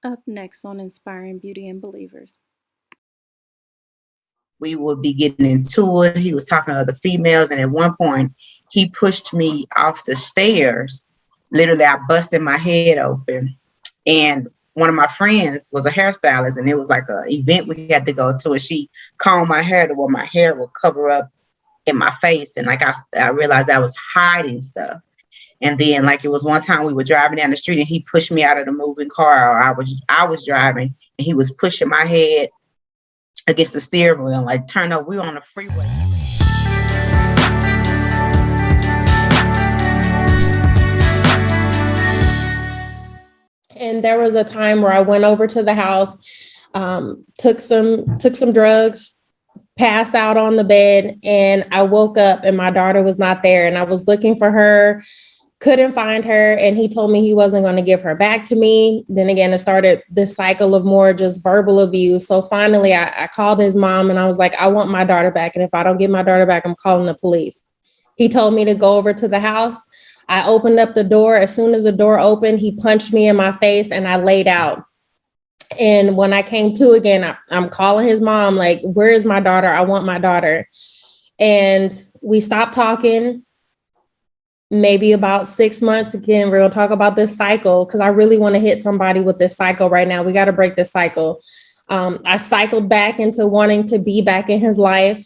Up next on Inspiring Beauty and Believers. We would be getting into it. He was talking to other females, and at one point, he pushed me off the stairs. Literally, I busted my head open. And one of my friends was a hairstylist, and it was like an event we had to go to, and she combed my hair to where my hair would cover up in my face. And like I realized I was hiding stuff. And then like it was one time we were driving down the street and he pushed me out of the moving car. Or I was driving and he was pushing my head against the steering wheel and like turn up. We were on the freeway. And there was a time where I went over to the house, took some drugs, passed out on the bed, and I woke up and my daughter was not there. And I was looking for her, couldn't find her. And he told me he wasn't going to give her back to me. Then again, it started this cycle of more just verbal abuse. So finally, I called his mom and I was like, I want my daughter back. And if I don't get my daughter back, I'm calling the police. He told me to go over to the house. I opened up the door. As soon as the door opened, he punched me in my face and I laid out. And when I came to again, I'm calling his mom, like, where is my daughter? I want my daughter. And we stopped talking. Maybe about 6 months. Again, we're going to talk about this cycle because I really want to hit somebody with this cycle right now. We got to break this cycle. I cycled back into wanting to be back in his life.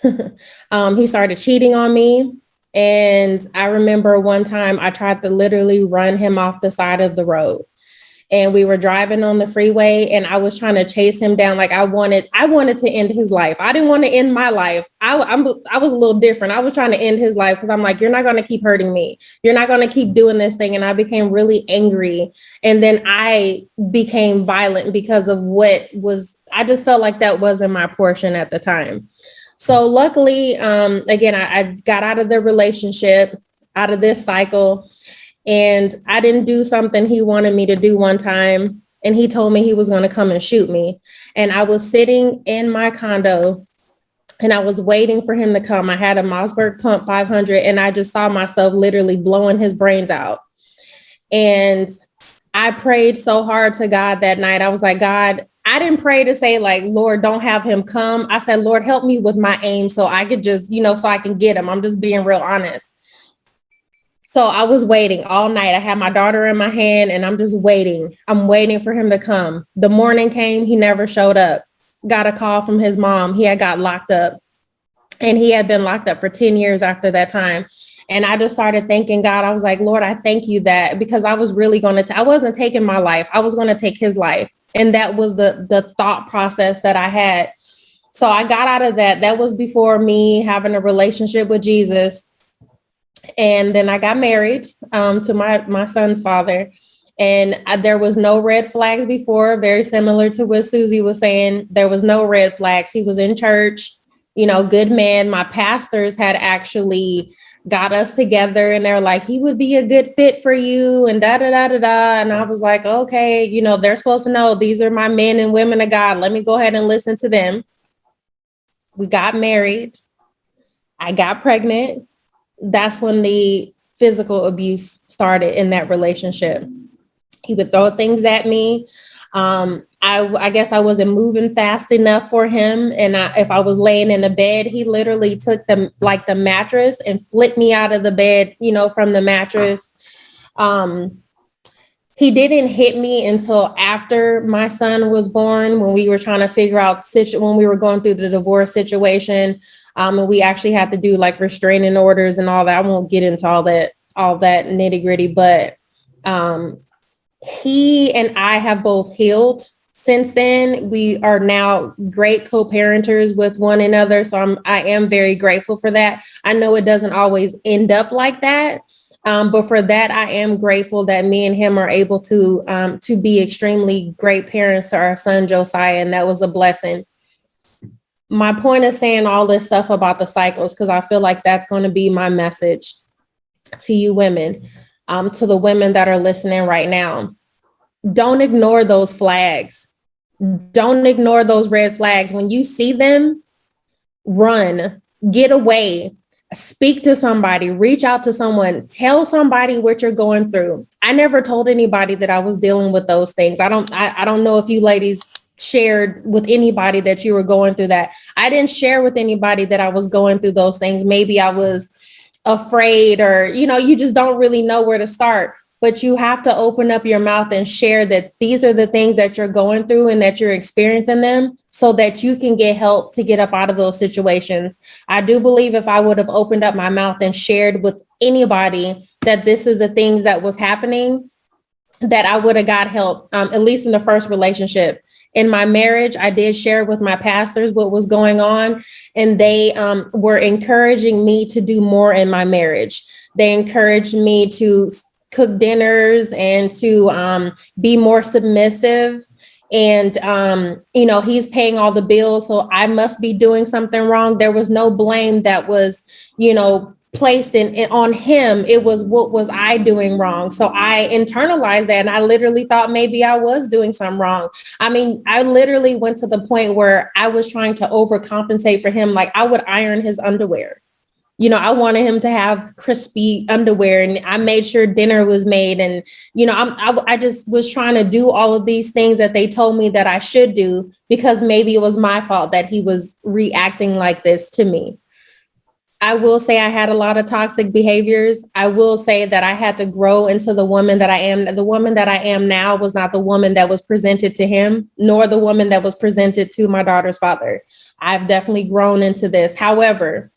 He started cheating on me. And I remember one time I tried to literally run him off the side of the road. And we were driving on the freeway and I was trying to chase him down. Like I wanted to end his life. I didn't want to end my life. I was a little different. I was trying to end his life because I'm like, you're not going to keep hurting me. You're not going to keep doing this thing. And I became really angry. And then I became violent because of I just felt like that wasn't my portion at the time. So luckily, again, I got out of the relationship, out of this cycle. And I didn't do something he wanted me to do one time. And he told me he was going to come and shoot me. And I was sitting in my condo and I was waiting for him to come. I had a Mossberg Pump 500 and I just saw myself literally blowing his brains out. And I prayed so hard to God that night. I was like, God, I didn't pray to say like, Lord, don't have him come. I said, Lord, help me with my aim so I could just, so I can get him. I'm just being real honest. So I was waiting all night. I had my daughter in my hand and I'm just waiting. I'm waiting for him to come. The morning came, he never showed up. Got a call from his mom. He had got locked up and he had been locked up for 10 years after that time. And I just started thanking God. I was like, Lord, I thank you that because I was really I wasn't taking my life. I was going to take his life. And that was the thought process that I had. So I got out of that. That was before me having a relationship with Jesus. And then I got married to my son's father. And there was no red flags before, very similar to what Susie was saying. There was no red flags. He was in church, good man. My pastors had actually got us together and they're like, he would be a good fit for you and da, da, da, da, da. And I was like, okay, they're supposed to know these are my men and women of God. Let me go ahead and listen to them. We got married. I got pregnant. That's when the physical abuse started in that relationship. He would throw things at me. I guess I wasn't moving fast enough for him. And if I was laying in the bed, he literally took the mattress and flipped me out of the bed, from the mattress. He didn't hit me until after my son was born, when we were trying to figure out when we were going through the divorce situation. And we actually had to do like restraining orders and all that. I won't get into all that nitty gritty, but he and I have both healed since then. We are now great co-parenters with one another. So I am very grateful for that. I know it doesn't always end up like that. But for that, I am grateful that me and him are able to be extremely great parents to our son, Josiah. And that was a blessing. My point of saying all this stuff about the cycles, because I feel like that's going to be my message to you women, to the women that are listening right now. Don't ignore those flags. Don't ignore those red flags. When you see them, run, get away. speak to somebody, reach out to someone, tell somebody what you're going through. I never told anybody that I was dealing with those things. I don't know if you ladies shared with anybody that you were going through that. I didn't share with anybody that I was going through those things. Maybe I was afraid, or, you just don't really know where to start. But you have to open up your mouth and share that these are the things that you're going through and that you're experiencing them, so that you can get help to get up out of those situations. I do believe if I would have opened up my mouth and shared with anybody that this is the things that was happening, that I would have got help, at least in the first relationship. In my marriage, I did share with my pastors what was going on, and they were encouraging me to do more in my marriage. They encouraged me to cook dinners and to be more submissive. And, he's paying all the bills, so I must be doing something wrong. There was no blame that was, placed on him. It was, what was I doing wrong? So I internalized that, and I literally thought maybe I was doing something wrong. I mean, I literally went to the point where I was trying to overcompensate for him. Like, I would iron his underwear. I wanted him to have crispy underwear, and I made sure dinner was made. And, I just was trying to do all of these things that they told me that I should do, because maybe it was my fault that he was reacting like this to me. I will say I had a lot of toxic behaviors. I will say that I had to grow into the woman that I am. The woman that I am now was not the woman that was presented to him, nor the woman that was presented to my daughter's father. I've definitely grown into this. However,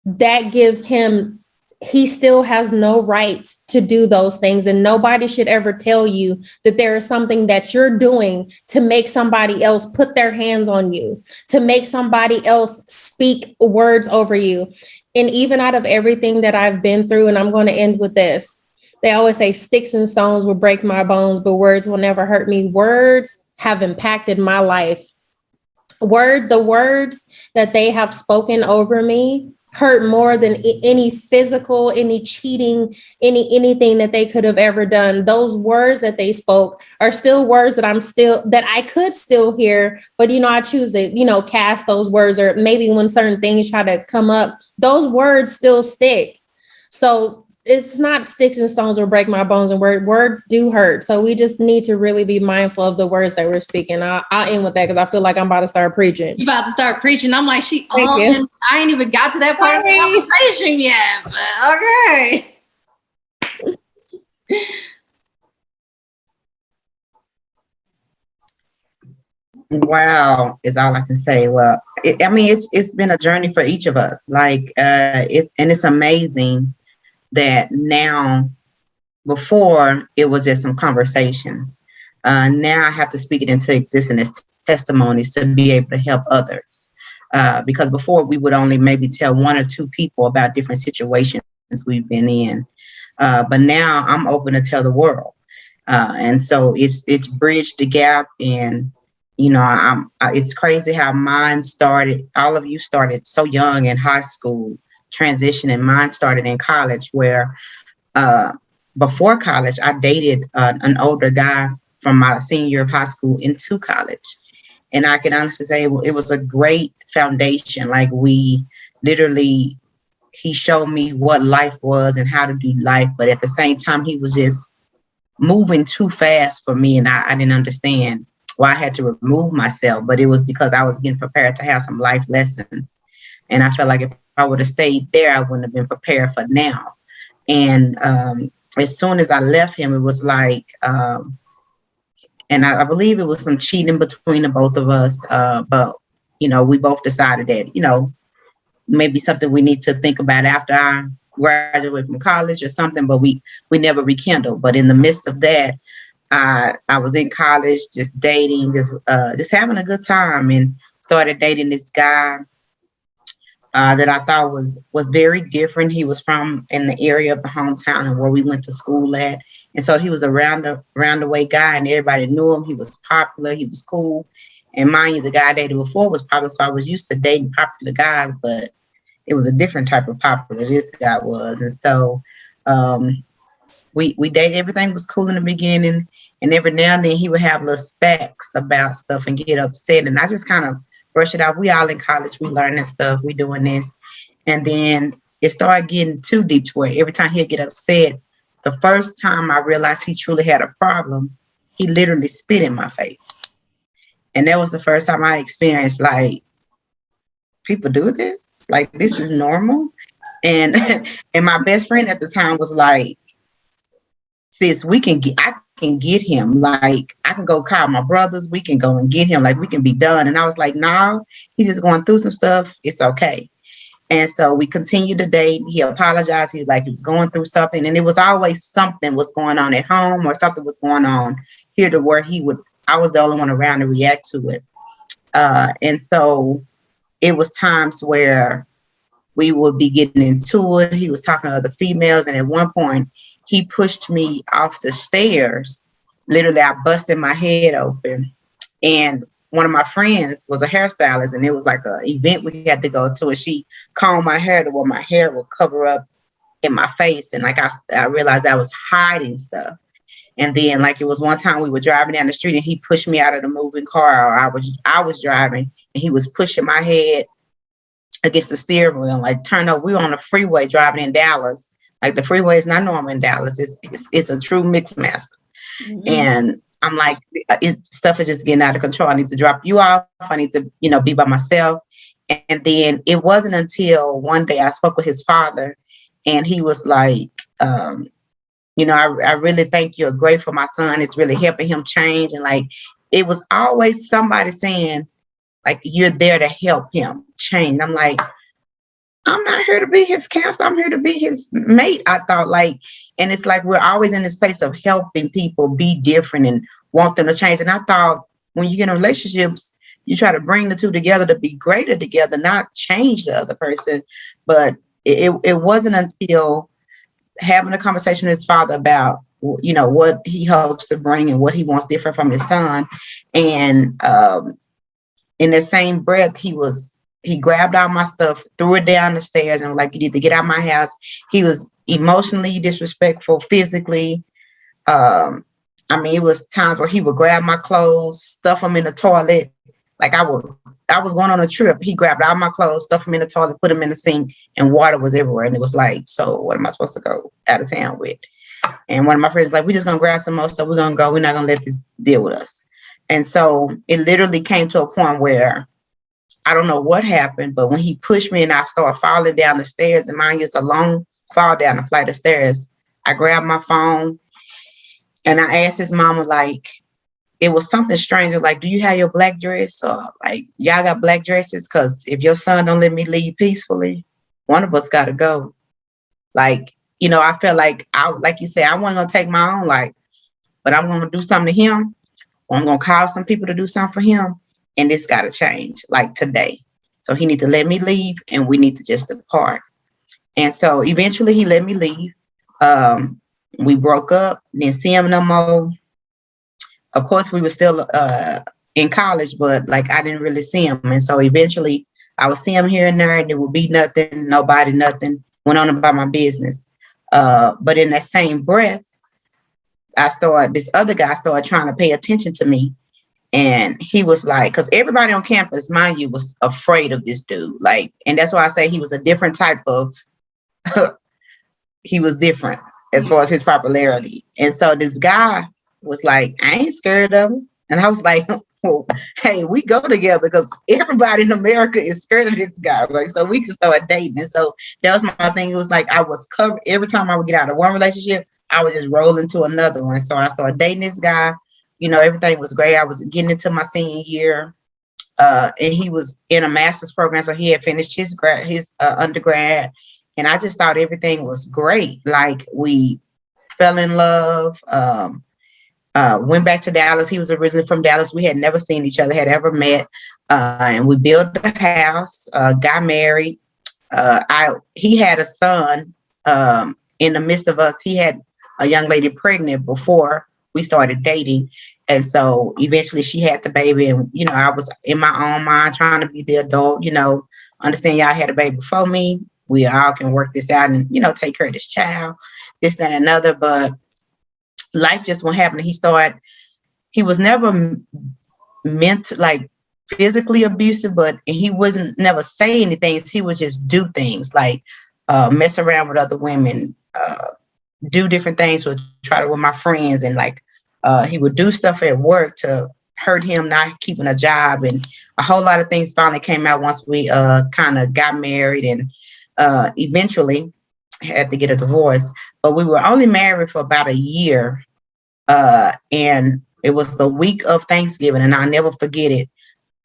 that gives him, he still has no right to do those things. And nobody should ever tell you that there is something that you're doing to make somebody else put their hands on you, to make somebody else speak words over you. And even out of everything that I've been through, and I'm going to end with this, they always say sticks and stones will break my bones, but words will never hurt me. Words have impacted my life. The words that they have spoken over me hurt more than any physical, any cheating, anything that they could have ever done. Those words that they spoke are still words that I could still hear, but I choose to, cast those words, or maybe when certain things try to come up, those words still stick. So it's not sticks and stones will break my bones, and words do hurt. So we just need to really be mindful of the words that we're speaking. I'll end with that, because I feel like I'm about to start preaching. You about to start preaching? I'm like, I ain't even got to that part of the conversation yet, but okay. Wow, is all I can say. Well, it's been a journey for each of us. Like, it's amazing that now, before it was just some conversations. Now I have to speak it into existence as testimonies to be able to help others. Because before we would only maybe tell one or two people about different situations we've been in. But now I'm open to tell the world. And so it's bridged the gap. And, it's crazy how mine started. All of you started so young in high school, transitioning. Mine started in college, where before college, I dated an older guy from my senior year of high school into college. And I can honestly say it was a great foundation. Like, he showed me what life was and how to do life. But at the same time, he was just moving too fast for me. And I didn't understand why I had to remove myself. But it was because I was getting prepared to have some life lessons. And I felt like if I would have stayed there, I wouldn't have been prepared for now. And as soon as I left him, it was like, and I believe it was some cheating between the both of us. But, we both decided that, maybe something we need to think about after I graduate from college or something, but we never rekindled. But in the midst of that, I was in college, just dating, just having a good time, and started dating this guy that I thought was very different. He was from in the area of the hometown and where we went to school at. And so he was a round the way guy, and everybody knew him. He was popular. He was cool. And mind you, the guy I dated before was popular. So I was used to dating popular guys, but it was a different type of popular this guy was. And so we dated. Everything was cool in the beginning. And every now and then he would have little specs about stuff and get upset. And I just kind of brush it off. We all in college. We learning stuff. We doing this. And then it started getting too deep to where every time he'd get upset, the first time I realized he truly had a problem, he literally spit in my face. And that was the first time I experienced, like, people do this? Like, this is normal? And and my best friend at the time was like, sis, I can get him. Like, I can go call my brothers. We can go and get him. Like, we can be done. And I was like, no, he's just going through some stuff. It's okay. And so we continued to date. He apologized. He was going through something. And it was always something was going on at home or something was going on here to where I was the only one around to react to it. And so it was times where we would be getting into it. He was talking to other females. And at one point, he pushed me off the stairs. Literally, I busted my head open. And one of my friends was a hairstylist, and it was like an event we had to go to. And she combed my hair to where my hair would cover up in my face. And like I realized I was hiding stuff. And then like it was one time we were driving down the street, and he pushed me out of the moving car. Or I was driving, and he was pushing my head against the steering wheel, like turn up. We were on the freeway driving in Dallas. Like, the freeway is not normal in Dallas. It's a true mix master. Mm-hmm. And I'm like, stuff is just getting out of control. I need to drop you off. I need to, be by myself. And then it wasn't until one day I spoke with his father, and he was like, I really think you're great for my son. It's really helping him change. And like, it was always somebody saying, like, you're there to help him change. I'm like, I'm not here to be his counselor. I'm here to be his mate. I thought, like, and it's like, we're always in this space of helping people be different and want them to change. And I thought, when you get in relationships, you try to bring the two together to be greater together, not change the other person. But it wasn't until having a conversation with his father about, what he hopes to bring and what he wants different from his son. And in the same breath, he grabbed all my stuff, threw it down the stairs, and was like, you need to get out of my house. He was emotionally disrespectful, physically. It was times where he would grab my clothes, stuff them in the toilet. Like, I was going on a trip. He grabbed all my clothes, stuff them in the toilet, put them in the sink, and water was everywhere. And it was like, so what am I supposed to go out of town with? And one of my friends was like, we're just going to grab some more stuff. We're going to go. We're not going to let this deal with us. And so it literally came to a point where I don't know what happened, but when he pushed me and I started falling down the stairs, and mind you, it's a long fall down the flight of stairs, I grabbed my phone and I asked his mama, like, it was something strange. It was like, do you have your black dress? Or like, y'all got black dresses? Because if your son don't let me leave peacefully, one of us got to go. Like, I felt like, like you said, I wasn't going to take my own life, but I'm going to do something to him. Or I'm going to call some people to do something for him. And this got to change, like, today. So he need to let me leave, and we need to just depart. And so eventually he let me leave. We broke up, didn't see him no more. Of course, we were still in college, but like, I didn't really see him. And so eventually I would see him here and there, and it would be nothing, nobody, nothing. Went on about my business. But in that same breath, this other guy started trying to pay attention to me. And he was like, because everybody on campus, mind you, was afraid of this dude. Like, and that's why I say he was a different type of, he was different as far as his popularity. And so this guy was like, I ain't scared of him. And I was like, well, hey, we go together because everybody in America is scared of this guy. Like, so we can start dating. And so that was my thing. It was like, I was covered every time I would get out of one relationship, I would just roll into another one. So I started dating this guy. Everything was great. I was getting into my senior year, and he was in a master's program. So he had finished his undergrad, and I just thought everything was great. Like, we fell in love, went back to Dallas. He was originally from Dallas. We had never seen each other, had ever met. And we built a house, got married. He had a son, in the midst of us. He had a young lady pregnant before we started dating. And so eventually she had the baby, and, I was in my own mind trying to be the adult, understand y'all had a baby before me. We all can work this out and, take care of this child, this, that, and another. But life just won't happen. He was never meant to, like, physically abusive, but he wasn't never say anything. He would just do things like mess around with other women, do different things with my friends, and like he would do stuff at work to hurt him not keeping a job, and a whole lot of things finally came out once we kind of got married, and eventually had to get a divorce. But we were only married for about a year, and it was the week of Thanksgiving, and I'll never forget it.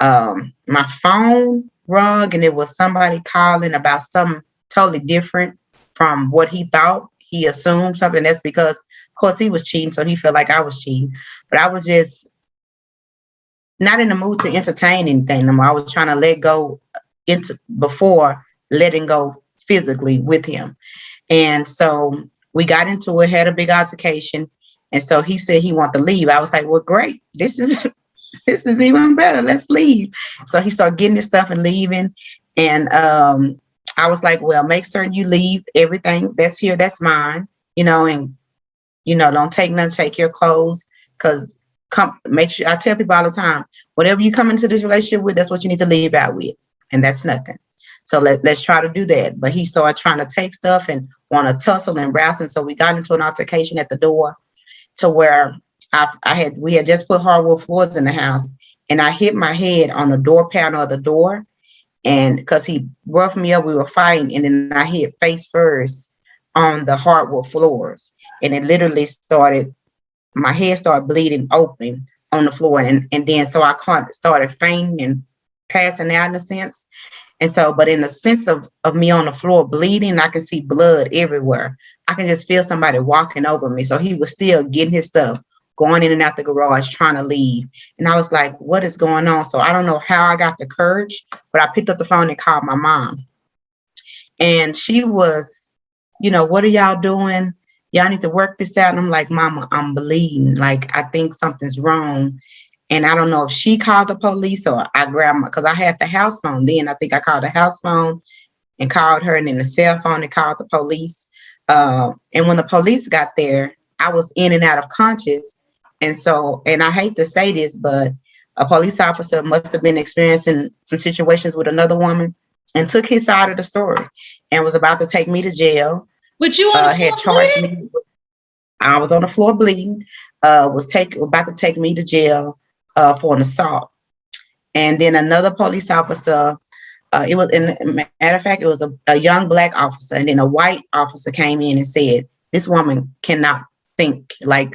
My phone rung, and it was somebody calling about something totally different from what he thought. He assumed something. That's because, of course, he was cheating, so he felt like I was cheating. But I was just not in the mood to entertain anything no more. I was trying to let go before letting go physically with him. And so we got into it, had a big altercation. And so he said he wanted to leave. I was like, well, great. This is even better. Let's leave. So he started getting his stuff and leaving. And I was like, well, make certain you leave everything that's here, that's mine, and, don't take none, take your clothes, because make sure, I tell people all the time, whatever you come into this relationship with, that's what you need to leave out with. And that's nothing. So let's try to do that. But he started trying to take stuff and want to tussle and rouse. And so we got into an altercation at the door to where we had just put hardwood floors in the house, and I hit my head on the door panel of the door. And because he roughed me up, we were fighting, and then I hit face first on the hardwood floors. And it literally my head started bleeding open on the floor. And then so I started fainting and passing out in a sense. And so, but in the sense of me on the floor bleeding, I can see blood everywhere. I can just feel somebody walking over me. So he was still getting his stuff, going in and out the garage, trying to leave. And I was like, what is going on? So I don't know how I got the courage, but I picked up the phone and called my mom. And she was, what are y'all doing? Y'all need to work this out. And I'm like, Mama, I'm bleeding. Like, I think something's wrong. And I don't know if she called the police or I grabbed because I had the house phone then. I think I called the house phone and called her, and then the cell phone and called the police. And when the police got there, I was in and out of conscious. And so, and I hate to say this, but a police officer must have been experiencing some situations with another woman and took his side of the story and was about to take me to jail. But you had charged me. I was on the floor bleeding, about to take me to jail for an assault. And then another police officer, it was, matter of fact, it was a young Black officer, and then a white officer came in and said, this woman cannot think, like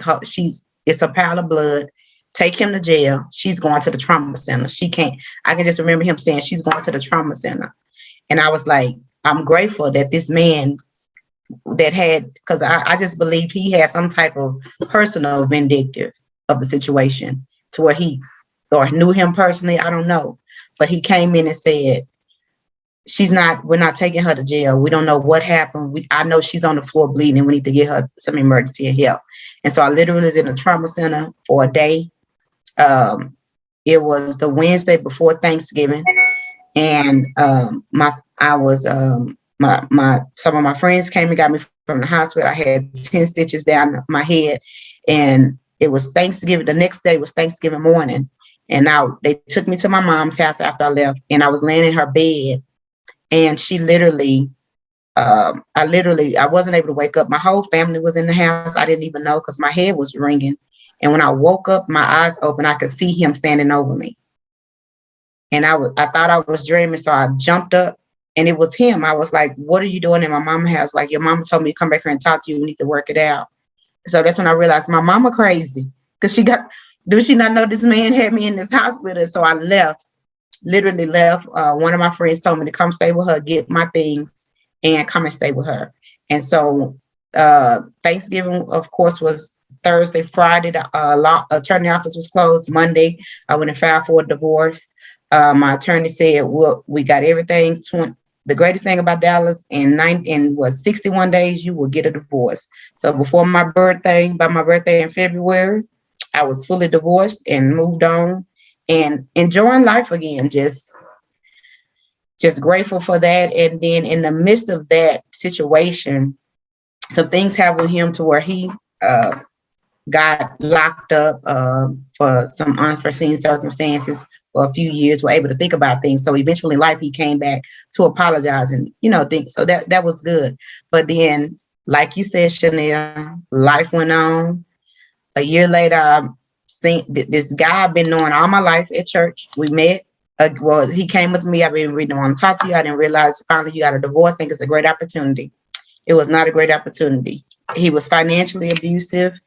it's a pile of blood. Take him to jail. She's going to the trauma center. She can't. I can just remember him saying she's going to the trauma center. And I was like, I'm grateful that this man because I just believe he had some type of personal vindictive of the situation to where he or knew him personally. I don't know. But he came in and said, we're not taking her to jail. We don't know what happened. I know she's on the floor bleeding. We need to get her some emergency help. And so I literally was in a trauma center for a day. It was the Wednesday before Thanksgiving. And some of my friends came and got me from the hospital. I had 10 stitches down my head, and it was Thanksgiving. The next day was Thanksgiving morning. And they took me to my mom's house after I left, and I was laying in her bed, and she literally, I wasn't able to wake up. My whole family was in the house. I didn't even know because my head was ringing. And when I woke up, my eyes open, I could see him standing over me. And I thought I was dreaming. So I jumped up, and it was him. I was like, what are you doing in my mama's house? Like, your mama told me to come back here and talk to you. We need to work it out. So that's when I realized my mama crazy, because do she not know this man had me in this hospital? So I literally left. One of my friends told me to come stay with her, get my things, and come and stay with her. And so Thanksgiving, of course, was Thursday. Friday, the attorney office was closed. Monday, I went and filed for a divorce. My attorney said, well, we got everything. The greatest thing about Dallas, in 61 days, you will get a divorce. So by my birthday in February, I was fully divorced and moved on and enjoying life again. Just grateful for that. And then in the midst of that situation, some things happened with him to where he got locked up for some unforeseen circumstances. for a few years, were able to think about things. So eventually in life, he came back to apologize and, think, so that was good. But then, like you said, Chanel, life went on. A year later, I seen this guy I've been knowing all my life at church. We met. Well, he came with me. I've been reading, want to talk to you. I didn't realize finally you got a divorce. I think it's a great opportunity. It was not a great opportunity. He was financially abusive.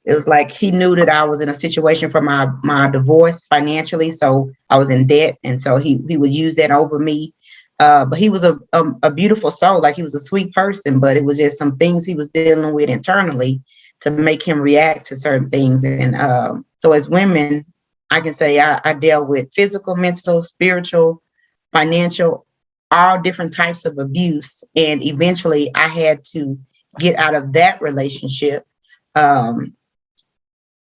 It was like he knew that I was in a situation for my divorce financially, so I was in debt, and so he would use that over me. But he was a beautiful soul, like he was a sweet person, but it was just some things he was dealing with internally to make him react to certain things. And so as women, I can say I dealt with physical, mental, spiritual, financial, all different types of abuse. And eventually I had to get out of that relationship.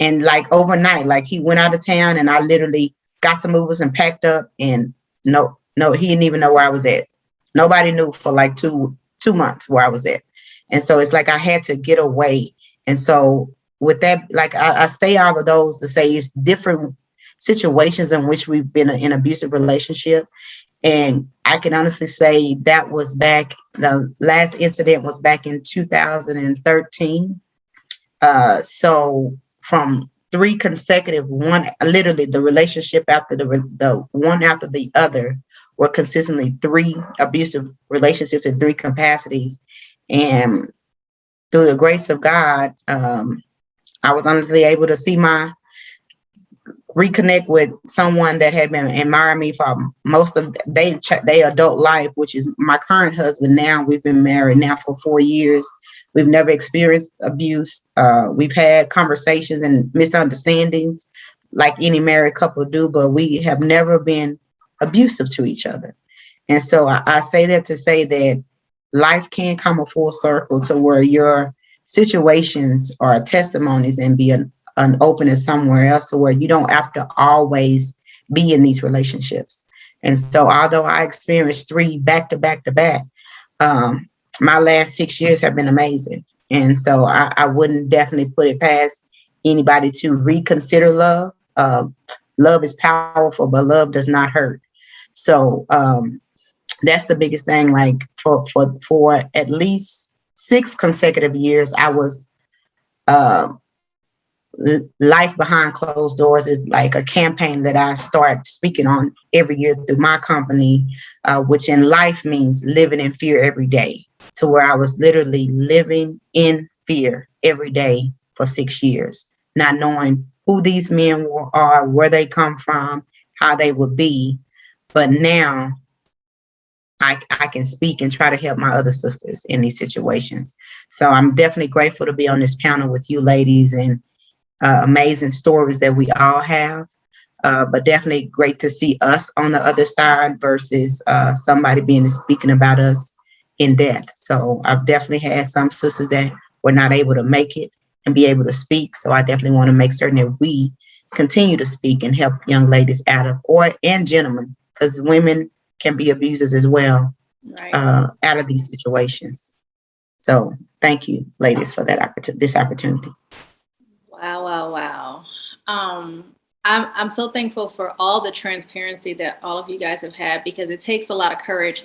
And like overnight, like he went out of town and I literally got some movers and packed up, and no, he didn't even know where I was at. Nobody knew for like two months where I was at. And so it's like I had to get away. And so with that, like I say all of those to say it's different situations in which we've been in an abusive relationship. And I can honestly say that was the last incident was back in 2013. So from 3 consecutive, literally the relationship after the one after the other were consistently 3 abusive relationships in 3 capacities. And through the grace of God, I was honestly able to reconnect with someone that had been admiring me for most of their adult life, which is my current husband now. We've been married now for 4 years. We've never experienced abuse. We've had conversations and misunderstandings like any married couple do, but we have never been abusive to each other. And so I say that to say that life can come a full circle to where your situations are testimonies and be an openness somewhere else to where you don't have to always be in these relationships. And so although I experienced 3 back to back to back, my last 6 years have been amazing. And so I wouldn't definitely put it past anybody to reconsider love. Love is powerful, but love does not hurt. So that's the biggest thing. Like for at least 6 consecutive years, I was life behind closed doors is like a campaign that I start speaking on every year through my company, which in life means living in fear every day, to where I was literally living in fear every day for 6 years, not knowing who these men are, where they come from, how they would be. But now I can speak and try to help my other sisters in these situations. So I'm definitely grateful to be on this panel with you ladies, and amazing stories that we all have, but definitely great to see us on the other side versus somebody speaking about us in death. So I've definitely had some sisters that were not able to make it and be able to speak. So I definitely want to make certain that we continue to speak and help young ladies and gentlemen, because women can be abusers as well, right, out of these situations. So thank you, ladies, for this opportunity. Wow. I'm so thankful for all the transparency that all of you guys have had, because it takes a lot of courage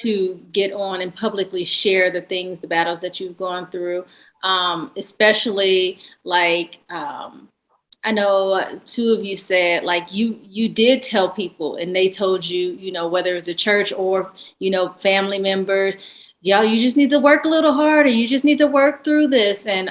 to get on and publicly share the things, the battles that you've gone through, especially like, I know 2 of you said like you did tell people and they told you, whether it's a church or, family members, y'all, you just need to work a little harder. You just need to work through this. And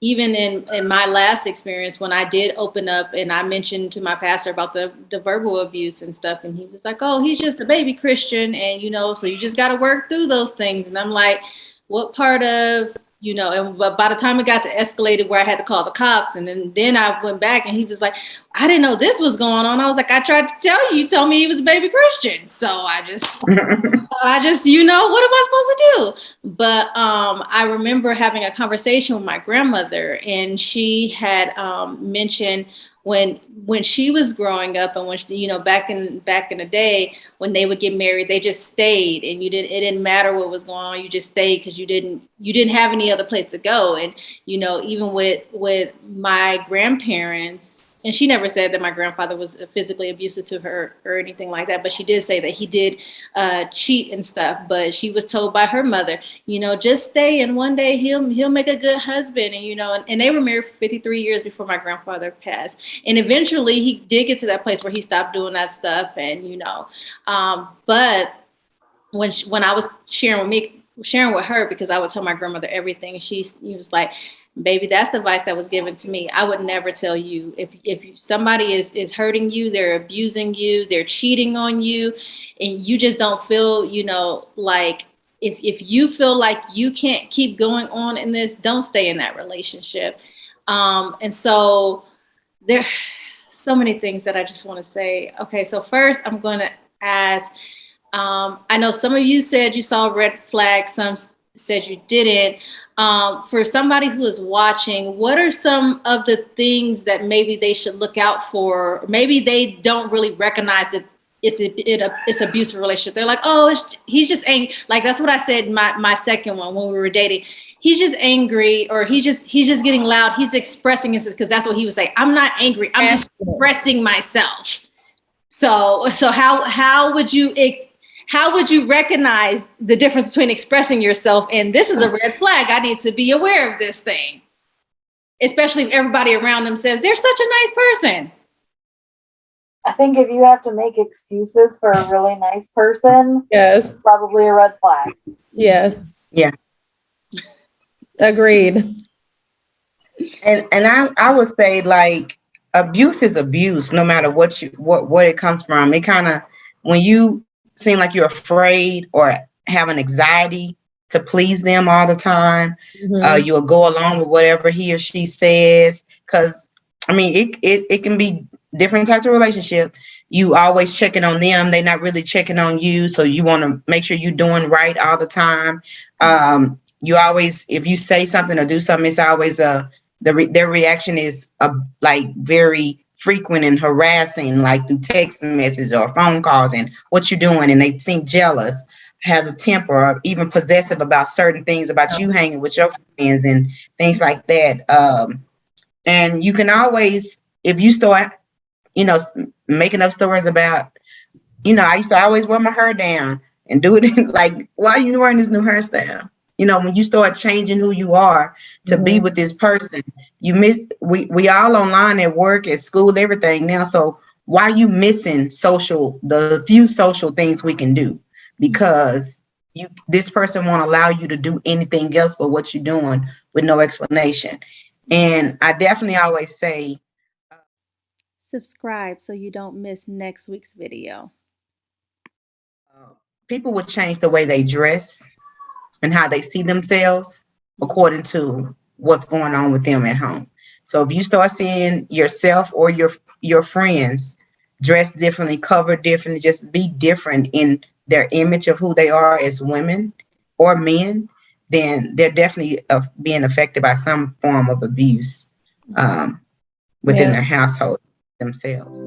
even in my last experience, when I did open up and I mentioned to my pastor about the verbal abuse and stuff, and he was like, oh, he's just a baby Christian. And, so you just got to work through those things. And I'm like, what part of, and by the time it got to escalated where I had to call the cops, and then I went back and he was like, I didn't know this was going on. I was like, I tried to tell you, you told me he was a baby Christian. So I just, what am I supposed to do? But I remember having a conversation with my grandmother, and she had mentioned when she was growing up, and when back in the day when they would get married, they just stayed, and it didn't matter what was going on, you just stayed because you didn't have any other place to go. And even with my grandparents, and she never said that my grandfather was physically abusive to her or anything like that, but she did say that he did cheat and stuff. But she was told by her mother, you know, just stay, and one day he'll make a good husband. And you know, and they were married for 53 years before my grandfather passed. And eventually he did get to that place where he stopped doing that stuff. And you know, but when I was sharing with her, because I would tell my grandmother everything, she was like, baby, that's the advice that was given to me. I would never tell you if somebody is hurting you, they're abusing you, they're cheating on you, and you just don't feel, you know, like if you feel like you can't keep going on in this, don't stay in that relationship. And so there so many things that I just want to say. Okay, so first I'm going to ask, I know some of you said you saw red flags, some said you didn't. For somebody who is watching, what are some of the things that maybe they should look out for? Maybe they don't really recognize that it's abusive relationship. They're like, oh, he's just angry. Like that's what I said my second one when we were dating. He's just angry, or he's just getting loud. He's expressing himself, because that's what he would say. I'm not angry. I'm just expressing myself. So how would you recognize the difference between expressing yourself and this is a red flag? I need to be aware of this thing, especially if everybody around them says they're such a nice person. I think if you have to make excuses for a really nice person, Yes. it's probably a red flag. Yes. Yeah. Agreed. And I would say, like, abuse is abuse, no matter what it comes from. It kind of, when you seem like you're afraid or have an anxiety to please them all the time, you'll go along with whatever he or she says. Because I mean, it can be different types of relationship. You always checking on them, they're not really checking on you, so you want to make sure you're doing right all the time. You always, if you say something or do something, it's always their reaction is like very frequent and harassing, like through text messages or phone calls, and what you're doing, and they seem jealous, has a temper, or even possessive about certain things about you hanging with your friends and things like that. And you can always, if you start, you know, making up stories about, you know, I used to always wear my hair down and do it like, why are you wearing this new hairstyle? You know, when you start changing who you are to be with this person, we all online at work, at school, everything now. So why are you missing the few social things we can do? Because this person won't allow you to do anything else but what you're doing with no explanation. And I definitely always say, subscribe so you don't miss next week's video. People would change the way they dress and how they see themselves according to what's going on with them at home. So if you start seeing yourself or your friends dress differently, cover differently, just be different in their image of who they are as women or men, then they're definitely being affected by some form of abuse within their household themselves.